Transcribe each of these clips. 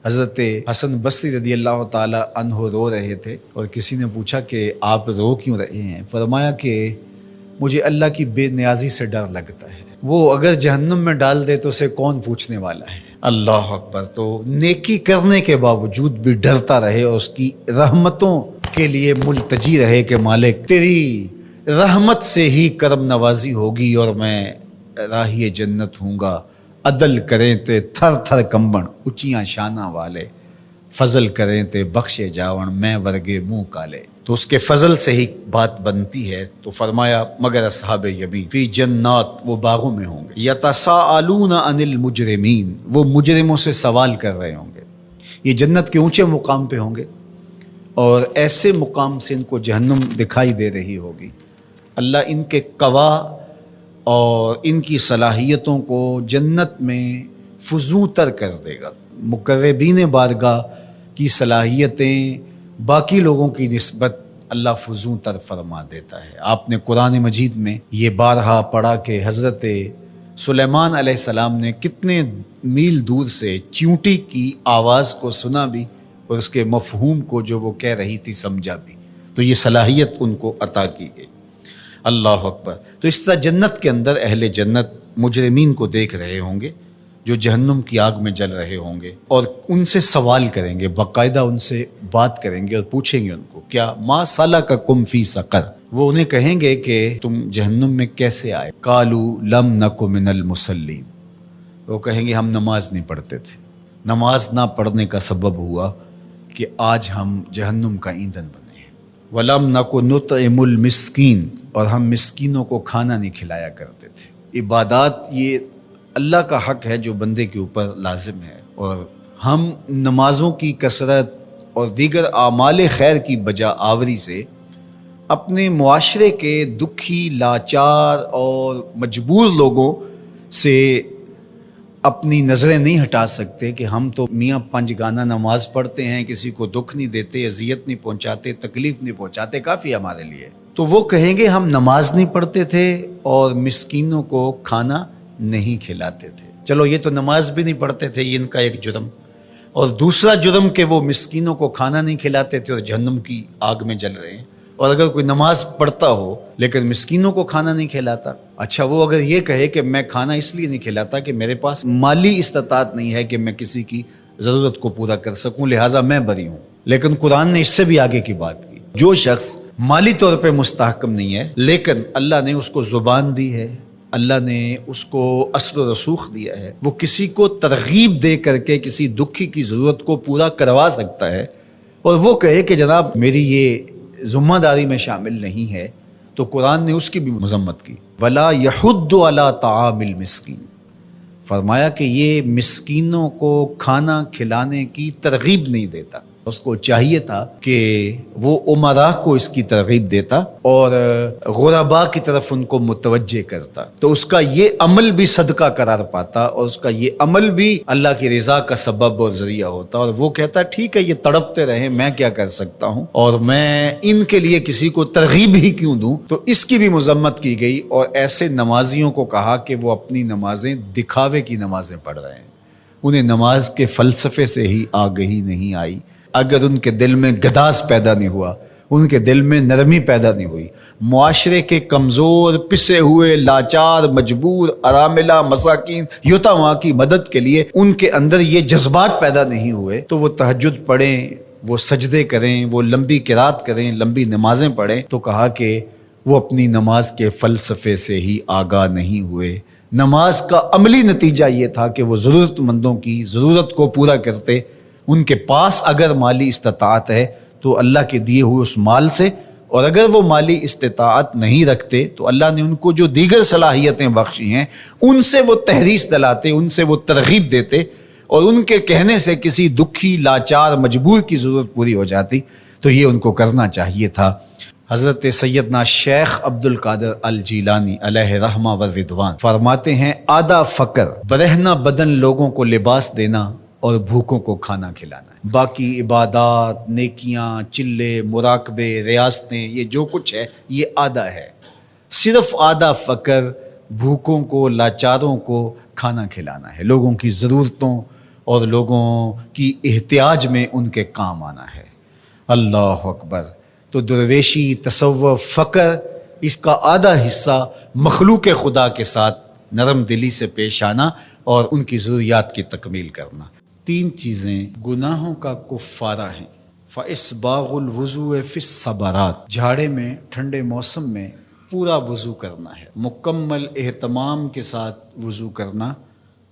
حضرت حسن بصری رضی اللہ تعالی عنہ رو رہے تھے اور کسی نے پوچھا کہ آپ رو کیوں رہے ہیں؟ فرمایا کہ مجھے اللہ کی بے نیازی سے ڈر لگتا ہے، وہ اگر جہنم میں ڈال دے تو اسے کون پوچھنے والا ہے۔ اللہ اکبر۔ تو نیکی کرنے کے باوجود بھی ڈرتا رہے اور اس کی رحمتوں کے لیے ملتجی رہے کہ مالک تیری رحمت سے ہی کرم نوازی ہوگی اور میں راہی جنت ہوں گا۔ عدل کریں تے تھر تھر کمبن اچیاں شانہ والے، فضل کریں تے بخشے جاون میں ورگے منہ کالے۔ تو اس کے فضل سے ہی بات بنتی ہے۔ تو فرمایا مگر اصحاب یمین فی جنات، وہ باغوں میں ہوں گے، یتساءلون عن المجرمین، وہ مجرموں سے سوال کر رہے ہوں گے۔ یہ جنت کے اونچے مقام پہ ہوں گے اور ایسے مقام سے ان کو جہنم دکھائی دے رہی ہوگی۔ اللہ ان کے قوا اور ان کی صلاحیتوں کو جنت میں فزوں تر کر دے گا۔ مقربین بارگاہ کی صلاحیتیں باقی لوگوں کی نسبت اللہ فزوں تر فرما دیتا ہے۔ آپ نے قرآن مجید میں یہ بارہا پڑھا کہ حضرت سلیمان علیہ السلام نے کتنے میل دور سے چیونٹی کی آواز کو سنا بھی اور اس کے مفہوم کو جو وہ کہہ رہی تھی سمجھا بھی۔ تو یہ صلاحیت ان کو عطا کی گئی۔ اللہ اکبر۔ تو اس طرح جنت کے اندر اہل جنت مجرمین کو دیکھ رہے ہوں گے جو جہنم کی آگ میں جل رہے ہوں گے، اور ان سے سوال کریں گے، باقاعدہ ان سے بات کریں گے اور پوچھیں گے ان کو کیا ما سلککم فی سقر، وہ انہیں کہیں گے کہ تم جہنم میں کیسے آئے؟ قالوا لم نک من المصلین، وہ کہیں گے ہم نماز نہیں پڑھتے تھے، نماز نہ پڑھنے کا سبب ہوا کہ آج ہم جہنم کا ایندھن بنے۔ وَلَمْ نَكُ نُطْعِمُ الْمِسْكِينَ، اور ہم مسکینوں کو کھانا نہیں کھلایا کرتے تھے۔ عبادات یہ اللہ کا حق ہے جو بندے کے اوپر لازم ہے، اور ہم نمازوں کی کثرت اور دیگر اعمال خیر کی بجا آوری سے اپنے معاشرے کے دکھی، لاچار اور مجبور لوگوں سے اپنی نظریں نہیں ہٹا سکتے کہ ہم تو میاں پنج گانا نماز پڑھتے ہیں، کسی کو دکھ نہیں دیتے، اذیت نہیں پہنچاتے، تکلیف نہیں پہنچاتے، کافی ہمارے لیے۔ تو وہ کہیں گے ہم نماز نہیں پڑھتے تھے اور مسکینوں کو کھانا نہیں کھلاتے تھے۔ چلو یہ تو نماز بھی نہیں پڑھتے تھے، یہ ان کا ایک جرم، اور دوسرا جرم کہ وہ مسکینوں کو کھانا نہیں کھلاتے تھے اور جہنم کی آگ میں جل رہے ہیں۔ اور اگر کوئی نماز پڑھتا ہو لیکن مسکینوں کو کھانا نہیں کھلاتا، اچھا وہ اگر یہ کہے کہ میں کھانا اس لیے نہیں کھلاتا کہ میرے پاس مالی استطاعت نہیں ہے کہ میں کسی کی ضرورت کو پورا کر سکوں، لہٰذا میں بری ہوں۔ لیکن قرآن نے اس سے بھی آگے کی بات کی، جو شخص مالی طور پہ مستحکم نہیں ہے لیکن اللہ نے اس کو زبان دی ہے، اللہ نے اس کو اثر و رسوخ دیا ہے، وہ کسی کو ترغیب دے کر کے کسی دکھی کی ضرورت کو پورا کروا سکتا ہے، اور وہ کہے کہ جناب میری یہ ذمہ داری میں شامل نہیں ہے، تو قرآن نے اس کی بھی مذمت کی۔ وَلَا يَحُضُّ عَلَىٰ طَعَامِ الْمِسْكِينِ، فرمایا کہ یہ مسکینوں کو کھانا کھلانے کی ترغیب نہیں دیتا۔ اس کو چاہیے تھا کہ وہ امراء کو اس کی ترغیب دیتا اور غرباء کی طرف ان کو متوجہ کرتا، تو اس کا یہ عمل بھی صدقہ قرار پاتا اور اس کا یہ عمل بھی اللہ کی رضا کا سبب اور ذریعہ ہوتا، اور وہ کہتا ٹھیک ہے یہ تڑپتے رہیں، میں کیا کر سکتا ہوں، اور میں ان کے لیے کسی کو ترغیب ہی کیوں دوں۔ تو اس کی بھی مذمت کی گئی، اور ایسے نمازیوں کو کہا کہ وہ اپنی نمازیں دکھاوے کی نمازیں پڑھ رہے ہیں، انہیں نماز کے فلسفے سے ہی آگہی نہیں آئی۔ اگر ان کے دل میں گداز پیدا نہیں ہوا، ان کے دل میں نرمی پیدا نہیں ہوئی، معاشرے کے کمزور، پسے ہوئے، لاچار، مجبور، اراملہ، مساکین، یتاما کی مدد کے لیے ان کے اندر یہ جذبات پیدا نہیں ہوئے، تو وہ تہجد پڑھیں، وہ سجدے کریں، وہ لمبی قرات کریں، لمبی نمازیں پڑھیں، تو کہا کہ وہ اپنی نماز کے فلسفے سے ہی آگاہ نہیں ہوئے۔ نماز کا عملی نتیجہ یہ تھا کہ وہ ضرورت مندوں کی ضرورت کو پورا کرتے، ان کے پاس اگر مالی استطاعت ہے تو اللہ کے دیے ہوئے اس مال سے، اور اگر وہ مالی استطاعت نہیں رکھتے تو اللہ نے ان کو جو دیگر صلاحیتیں بخشی ہیں ان سے وہ تحریص دلاتے، ان سے وہ ترغیب دیتے، اور ان کے کہنے سے کسی دکھی، لاچار، مجبور کی ضرورت پوری ہو جاتی۔ تو یہ ان کو کرنا چاہیے تھا۔ حضرت سیدنا شیخ عبد القادر الجیلانی علیہ رحمہ و رضوان فرماتے ہیں آدھا فقر برہنہ بدن لوگوں کو لباس دینا اور بھوکوں کو کھانا کھلانا ہے، باقی عبادات، نیکیاں، چلے، مراقبے، ریاستیں، یہ جو کچھ ہے یہ آدھا ہے۔ صرف آدھا فقر بھوکوں کو، لاچاروں کو کھانا کھلانا ہے، لوگوں کی ضرورتوں اور لوگوں کی احتیاج میں ان کے کام آنا ہے۔ اللہ اکبر۔ تو درویشی، تصوف، فقر، اس کا آدھا حصہ مخلوق خدا کے ساتھ نرم دلی سے پیش آنا اور ان کی ضروریات کی تکمیل کرنا۔ تین چیزیں گناہوں کا کفارہ ہیں۔ فَإِسْبَاغُ الْوُضُوءِ فِي الصَّبَرَاتِ، جھاڑے میں، ٹھنڈے موسم میں پورا وضو کرنا ہے، مکمل اہتمام کے ساتھ وضو کرنا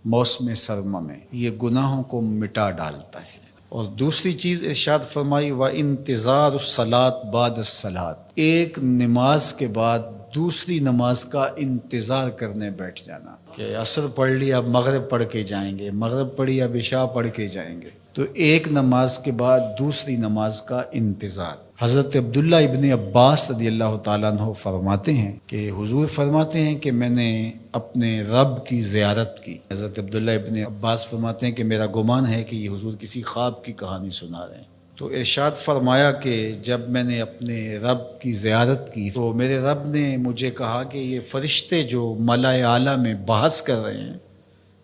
موسم سرما میں، یہ گناہوں کو مٹا ڈالتا ہے۔ اور دوسری چیز ارشاد فرمائی وَإِنْتِظَارُ الصَّلَاةِ بَعْدَ الصَّلَاةِ، ایک نماز کے بعد دوسری نماز کا انتظار کرنے بیٹھ جانا، کہ عصر پڑھ لی اب مغرب پڑھ کے جائیں گے، مغرب پڑھی اب عشاء پڑھ کے جائیں گے، تو ایک نماز کے بعد دوسری نماز کا انتظار۔ حضرت عبداللہ ابن عباس رضی اللہ تعالیٰ عنہ فرماتے ہیں کہ حضور فرماتے ہیں کہ میں نے اپنے رب کی زیارت کی۔ حضرت عبداللہ ابن عباس فرماتے ہیں کہ میرا گمان ہے کہ یہ حضور کسی خواب کی کہانی سنا رہے ہیں۔ تو ارشاد فرمایا کہ جب میں نے اپنے رب کی زیارت کی تو میرے رب نے مجھے کہا کہ یہ فرشتے جو ملائے اعلیٰ میں بحث کر رہے ہیں،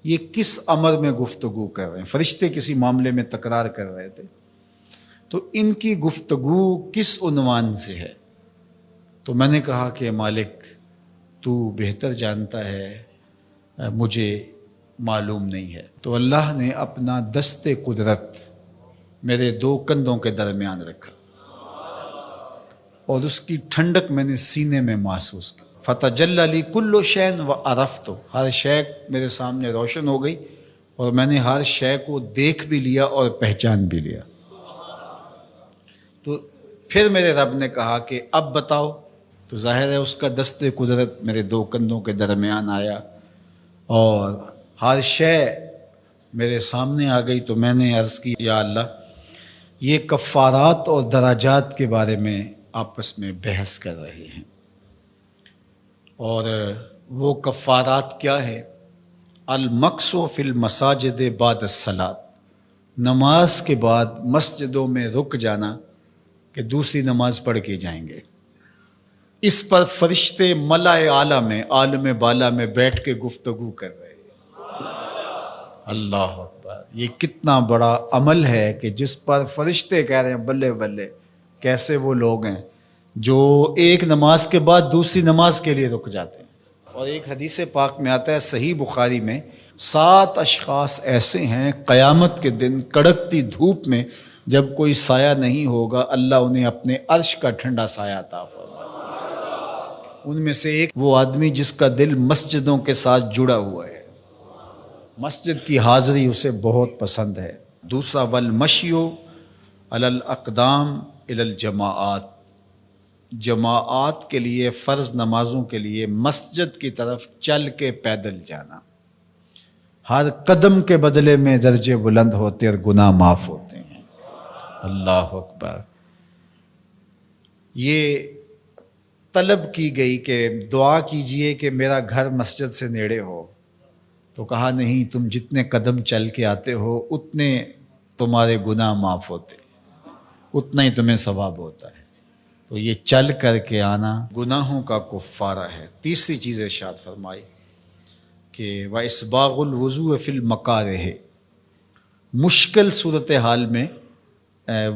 یہ کس امر میں گفتگو کر رہے ہیں؟ فرشتے کسی معاملے میں تکرار کر رہے تھے، تو ان کی گفتگو کس عنوان سے ہے؟ تو میں نے کہا کہ مالک تو بہتر جانتا ہے، مجھے معلوم نہیں ہے۔ تو اللہ نے اپنا دست قدرت میرے دو کندھوں کے درمیان رکھا اور اس کی ٹھنڈک میں نے سینے میں محسوس کی۔ فَتَجَلَّى لِي كُلُّ شَيْءٍ وَعَرَفْتُ، ہر شے میرے سامنے روشن ہو گئی اور میں نے ہر شے کو دیکھ بھی لیا اور پہچان بھی لیا۔ تو پھر میرے رب نے کہا کہ اب بتاؤ، تو ظاہر ہے اس کا دست قدرت میرے دو کندھوں کے درمیان آیا اور ہر شے میرے سامنے آ گئی۔ تو میں نے عرض کی یا اللہ، یہ کفارات اور دراجات کے بارے میں آپس میں بحث کر رہے ہیں، اور وہ کفارات کیا ہے؟ المکث فی المساجد بعد الصلاۃ، نماز کے بعد مسجدوں میں رک جانا کہ دوسری نماز پڑھ کے جائیں گے۔ اس پر فرشتے ملائے اعلیٰ میں، عالم بالا میں بیٹھ کے گفتگو کر رہے ہیں۔ اللہ اکبر، یہ کتنا بڑا عمل ہے کہ جس پر فرشتے کہہ رہے ہیں بلے بلے، کیسے وہ لوگ ہیں جو ایک نماز کے بعد دوسری نماز کے لیے رک جاتے ہیں۔ اور ایک حدیث پاک میں آتا ہے صحیح بخاری میں، 7 اشخاص ایسے ہیں قیامت کے دن کڑکتی دھوپ میں جب کوئی سایہ نہیں ہوگا، اللہ انہیں اپنے عرش کا ٹھنڈا سایہ عطا فرمائے۔ ان میں سے ایک وہ آدمی جس کا دل مسجدوں کے ساتھ جڑا ہوا ہے، مسجد کی حاضری اسے بہت پسند ہے۔ دوسرا والمشی علی الاقدام الی الجماعات، جماعات کے لیے، فرض نمازوں کے لیے مسجد کی طرف چل کے پیدل جانا، ہر قدم کے بدلے میں درجے بلند ہوتے اور گناہ معاف ہوتے ہیں۔ اللہ اکبر۔ یہ طلب کی گئی کہ دعا کیجئے کہ میرا گھر مسجد سے نیڑے ہو، تو کہا نہیں، تم جتنے قدم چل کے آتے ہو اتنے تمہارے گناہ معاف ہوتے، اتنا ہی تمہیں ثواب ہوتا ہے۔ تو یہ چل کر کے آنا گناہوں کا کفارہ ہے۔ تیسری چیز ارشاد فرمائی کہ وَإِسْبَاغُ الْوُضُوءِ فِي الْمَكَارِهِ، مشکل صورتحال میں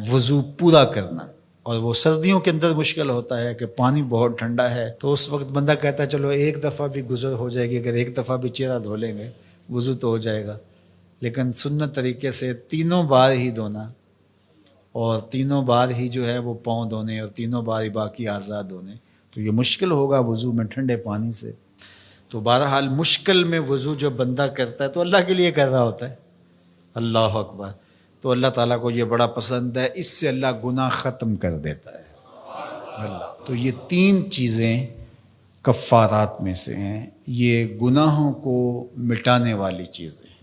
وضو پورا کرنا، اور وہ سردیوں کے اندر مشکل ہوتا ہے کہ پانی بہت ٹھنڈا ہے، تو اس وقت بندہ کہتا ہے چلو ایک دفعہ بھی گزر ہو جائے گی، اگر ایک دفعہ بھی چہرہ دھو لیں گے وضو تو ہو جائے گا، لیکن سنت طریقے سے 3 بار ہی دھونا، اور 3 بار ہی جو ہے وہ پاؤں دھونے، اور 3 بار ہی باقی اعضاء دھونے، تو یہ مشکل ہوگا وضو میں ٹھنڈے پانی سے۔ تو بہرحال مشکل میں وضو جو بندہ کرتا ہے تو اللہ کے لیے کر رہا ہوتا ہے۔ اللہ اکبر۔ تو اللہ تعالیٰ کو یہ بڑا پسند ہے، اس سے اللہ گناہ ختم کر دیتا ہے اللہ۔ تو یہ 3 چیزیں کفارات میں سے ہیں، یہ گناہوں کو مٹانے والی چیزیں ہیں۔